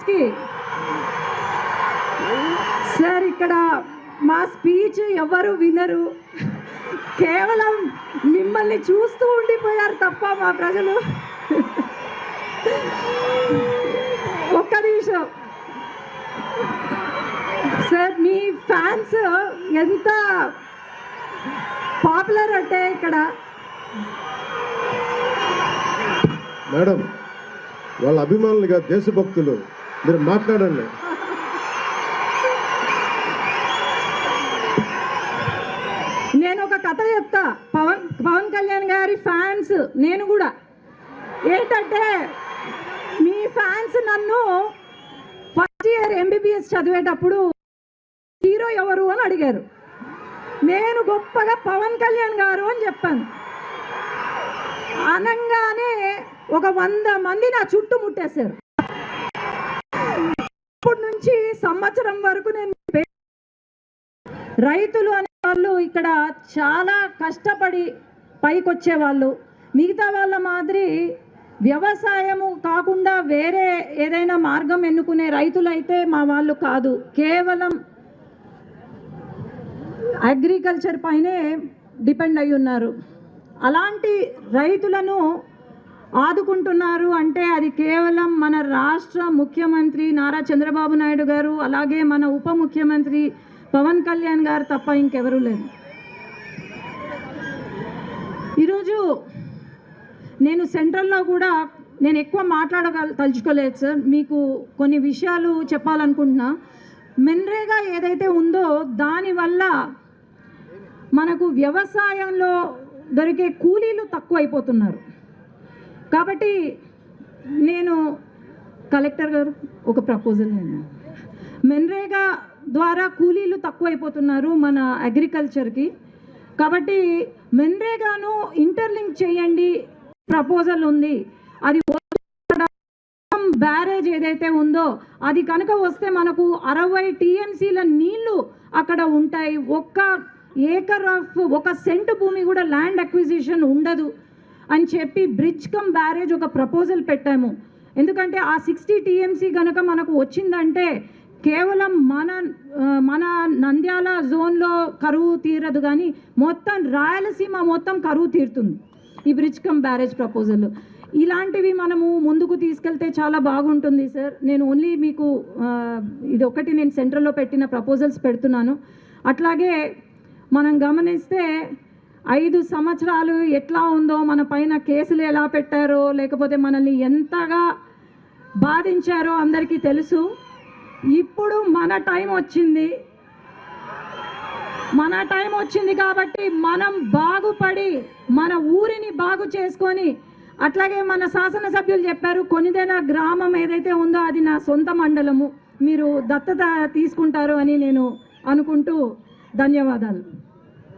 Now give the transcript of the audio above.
కి సార్ ఇక్కడ మా స్పీచ్ ఎవరు వినరు, కేవలం మిమ్మల్ని చూస్తూ ఉండిపోయారు తప్ప మా ప్రజలు. ఒక్క నిమిషం సార్, మీ ఫ్యాన్స్ ఎంత పాపులర్ అంటే ఇక్కడ మేడం వాళ్ళ అభిమానులుగా దేశభక్తులు, మీరు మాట్లాడండి. నేను ఒక కథ చెప్తా. పవన్ కళ్యాణ్ గారి ఫ్యాన్స్ నేను కూడా. ఏంటంటే మీ ఫ్యాన్స్ నన్ను ఫస్ట్ ఇయర్ MBBS చదివేటప్పుడు హీరో ఎవరు అని అడిగారు. నేను గొప్పగా పవన్ కళ్యాణ్ గారు అని చెప్పాను. అనగానే ఒక 100 మంది నా చుట్టూ ముట్టేశారు. అప్పటి నుంచి సంవత్సరం వరకు నేను రైతులు అనే వాళ్ళు ఇక్కడ చాలా కష్టపడి పైకి వచ్చేవాళ్ళు. మిగతా వాళ్ళ మాదిరి వ్యవసాయము కాకుండా వేరే ఏదైనా మార్గం ఎన్నుకునే రైతులైతే మా వాళ్ళు కాదు. కేవలం అగ్రికల్చర్ పైనే డిపెండ్ అయి ఉన్నారు. అలాంటి రైతులను ఆదుకుంటున్నారు అంటే అది కేవలం మన రాష్ట్ర ముఖ్యమంత్రి నారా చంద్రబాబు నాయుడు గారు, అలాగే మన ఉప ముఖ్యమంత్రి పవన్ కళ్యాణ్ గారు తప్ప ఇంకెవరూ లేదు. ఈరోజు నేను సెంట్రల్లో కూడా నేను ఎక్కువ తలుచుకోలేదు సార్. మీకు కొన్ని విషయాలు చెప్పాలనుకుంటున్నా. మెన్రేగా ఏదైతే ఉందో దానివల్ల మనకు వ్యవసాయంలో దొరికే కూలీలు తక్కువ అయిపోతున్నారు. కాబట్టి నేను కలెక్టర్ గారు ఒక ప్రపోజల్, నేను మెన్రేగా ద్వారా కూలీలు తక్కువ అయిపోతున్నారు మన అగ్రికల్చర్కి. కాబట్టి మెన్రేగాను ఇంటర్లింక్ చేయండి ప్రపోజల్ ఉంది. అది బ్యారేజ్ ఏదైతే ఉందో అది కనుక వస్తే మనకు 60 TMCల నీళ్లు అక్కడ ఉంటాయి. ఒక సెంటు భూమి కూడా ల్యాండ్ అక్విజిషన్ ఉండదు అని చెప్పి బ్రిడ్జ్ కమ్ బ్యారేజ్ ఒక ప్రపోజల్ పెట్టాము. ఎందుకంటే ఆ 60 TMC కనుక మనకు వచ్చిందంటే కేవలం మన నంద్యాల జోన్లో కరువు తీరదు, కానీ మొత్తం రాయలసీమ మొత్తం కరువు తీరుతుంది ఈ బ్రిడ్జ్ కమ్ బ్యారేజ్ ప్రపోజల్. ఇలాంటివి మనము ముందుకు తీసుకెళ్తే చాలా బాగుంటుంది సార్. నేను ఓన్లీ మీకు ఇది ఒకటి నేను సెంట్రల్లో పెట్టిన ప్రపోజల్స్ పెడుతున్నాను. అట్లాగే మనం గమనిస్తే 5 సంవత్సరాలు ఎట్లా ఉందో, మన పైన కేసులు ఎలా పెట్టారో, లేకపోతే మనల్ని ఎంతగా బాధించారో అందరికీ తెలుసు. ఇప్పుడు మన టైం వచ్చింది కాబట్టి మనం బాగుపడి మన ఊరిని బాగు చేసుకొని, అట్లాగే మన శాసనసభ్యులు చెప్పారు కొన్నిదేనా గ్రామం ఏదైతే ఉందో అది నా సొంత మండలము, మీరు దత్తత తీసుకుంటారు అని నేను అనుకుంటూ ధన్యవాదాలు.